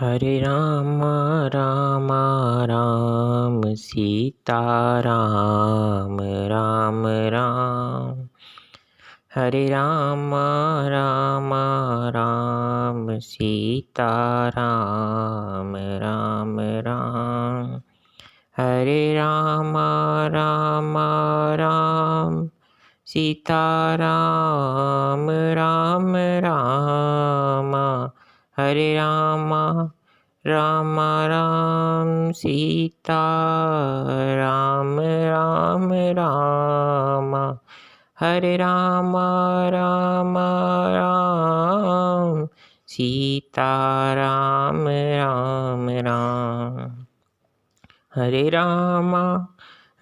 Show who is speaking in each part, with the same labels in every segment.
Speaker 1: हरे राम राम राम सीता राम राम राम। हरे राम राम राम सीता राम राम राम। हरे राम राम राम सीता राम राम राम। हरे राम राम राम सीता राम राम राम। हरे राम राम राम सीता राम राम राम। हरे राम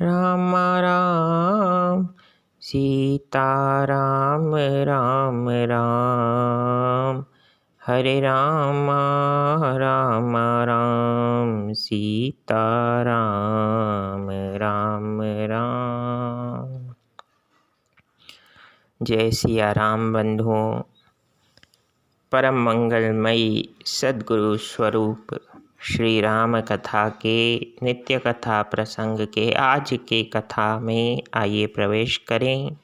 Speaker 1: राम राम सीता राम राम राम। हरे राम राम राम सीता राम राम राम। जय सिया राम बंधुओं। परम मंगलमयी सद्गुरु स्वरूप श्री राम कथा के नित्य कथा प्रसंग के आज के कथा में आइए प्रवेश करें।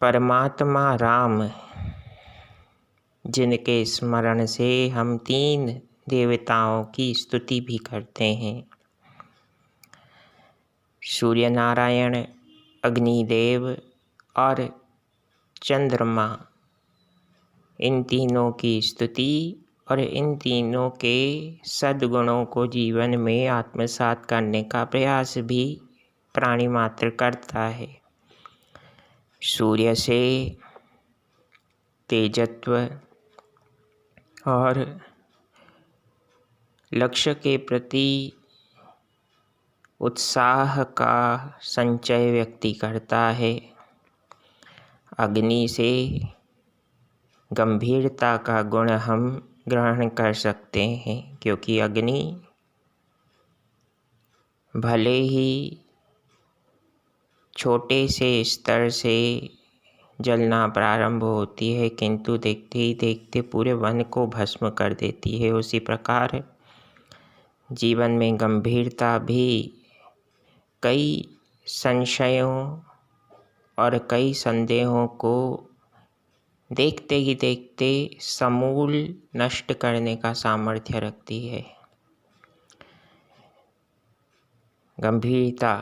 Speaker 1: परमात्मा राम जिनके स्मरण से हम 3 देवताओं की स्तुति भी करते हैं, सूर्य नारायण, अग्निदेव और चंद्रमा, इन तीनों की स्तुति और इन तीनों के सद्गुणों को जीवन में आत्मसात करने का प्रयास भी प्राणी मात्र करता है। सूर्य से तेजत्व और लक्ष्य के प्रति उत्साह का संचय व्यक्ति करता है। अग्नि से गंभीरता का गुण हम ग्रहण कर सकते हैं, क्योंकि अग्नि भले ही छोटे से स्तर से जलना प्रारंभ होती है, किंतु देखते ही देखते पूरे वन को भस्म कर देती है। उसी प्रकार जीवन में गंभीरता भी कई संशयों और कई संदेहों को देखते ही देखते समूल नष्ट करने का सामर्थ्य रखती है। गंभीरता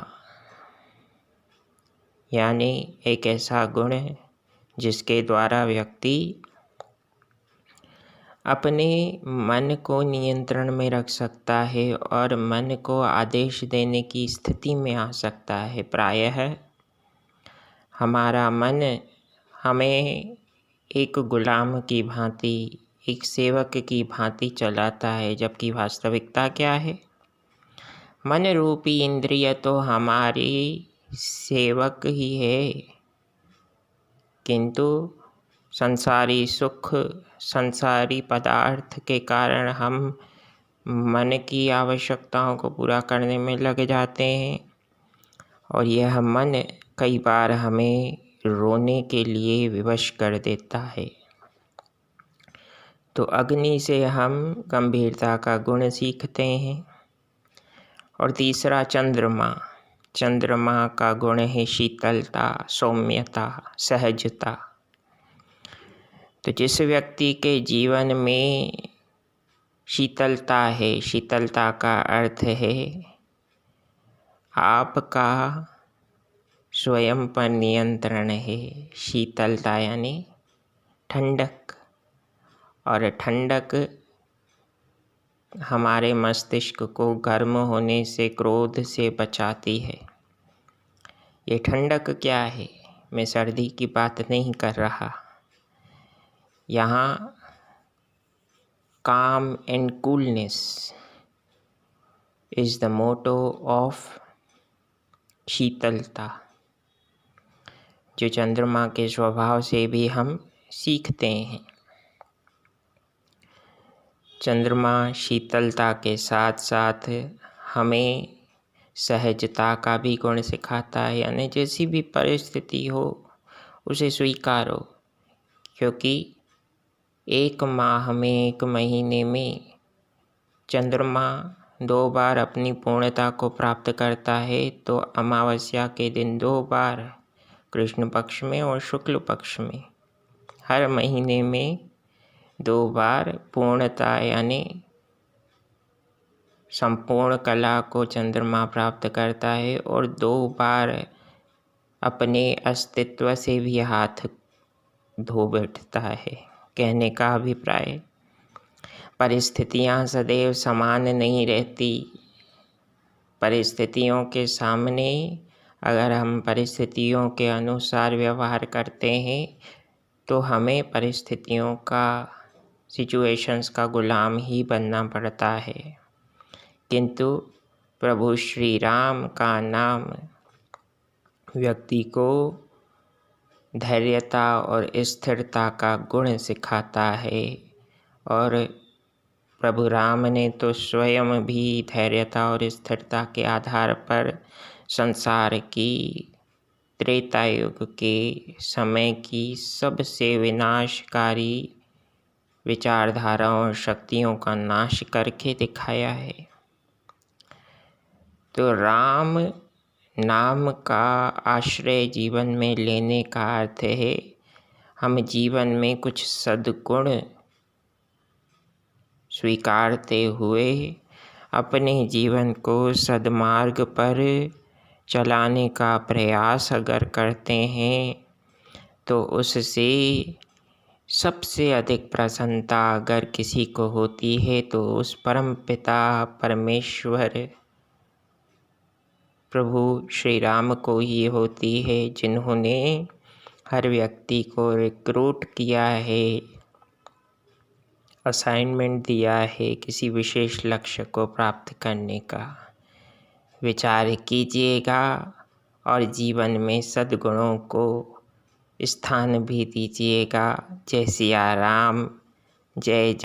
Speaker 1: यानी एक ऐसा गुण है जिसके द्वारा व्यक्ति अपने मन को नियंत्रण में रख सकता है और मन को आदेश देने की स्थिति में आ सकता है। प्रायः हमारा मन हमें एक गुलाम की भांति, एक सेवक की भांति चलाता है, जबकि वास्तविकता क्या है? मन रूपी इंद्रिय तो हमारी सेवक ही है, किंतु संसारी सुख, संसारी पदार्थ के कारण हम मन की आवश्यकताओं को पूरा करने में लग जाते हैं और यह मन कई बार हमें रोने के लिए विवश कर देता है। तो अग्नि से हम गंभीरता का गुण सीखते हैं। और तीसरा चंद्रमा, चंद्रमा का गुण है शीतलता, सौम्यता, सहजता। तो जिस व्यक्ति के जीवन में शीतलता है, शीतलता का अर्थ है आपका स्वयं पर नियंत्रण है। शीतलता यानी ठंडक, और ठंडक हमारे मस्तिष्क को गर्म होने से, क्रोध से बचाती है। ये ठंडक क्या है? मैं सर्दी की बात नहीं कर रहा। यहाँ calm and coolness is the motto of शीतलता, जो चंद्रमा के स्वभाव से भी हम सीखते हैं। चंद्रमा शीतलता के साथ साथ हमें सहजता का भी गुण सिखाता है, यानी जैसी भी परिस्थिति हो उसे स्वीकारो, क्योंकि एक माह में, एक महीने में चंद्रमा 2 बार अपनी पूर्णता को प्राप्त करता है, तो अमावस्या के दिन 2 बार कृष्ण पक्ष में और शुक्ल पक्ष में हर महीने में 2 बार पूर्णता यानी संपूर्ण कला को चंद्रमा प्राप्त करता है और 2 बार अपने अस्तित्व से भी हाथ धो बैठता है। कहने का अभिप्राय, परिस्थितियां सदैव समान नहीं रहती। परिस्थितियों के सामने अगर हम परिस्थितियों के अनुसार व्यवहार करते हैं तो हमें परिस्थितियों का, सिचुएशंस का गुलाम ही बनना पड़ता है। किंतु प्रभु श्री राम का नाम व्यक्ति को धैर्यता और स्थिरता का गुण सिखाता है और प्रभु राम ने तो स्वयं भी धैर्यता और स्थिरता के आधार पर संसार की त्रेता युग के समय की सबसे विनाशकारी विचारधाराओं और शक्तियों का नाश करके दिखाया है। तो राम नाम का आश्रय जीवन में लेने का अर्थ है हम जीवन में कुछ सद्गुण स्वीकारते हुए अपने जीवन को सद्मार्ग पर चलाने का प्रयास अगर करते हैं तो उससे सबसे अधिक प्रसन्नता अगर किसी को होती है तो उस परम पिता परमेश्वर प्रभु श्री राम को ही होती है, जिन्होंने हर व्यक्ति को रिक्रूट किया है, असाइनमेंट दिया है किसी विशेष लक्ष्य को प्राप्त करने का। विचार कीजिएगा और जीवन में सद्गुणों को स्थान भी दीजिएगा। जय सिया राम, जय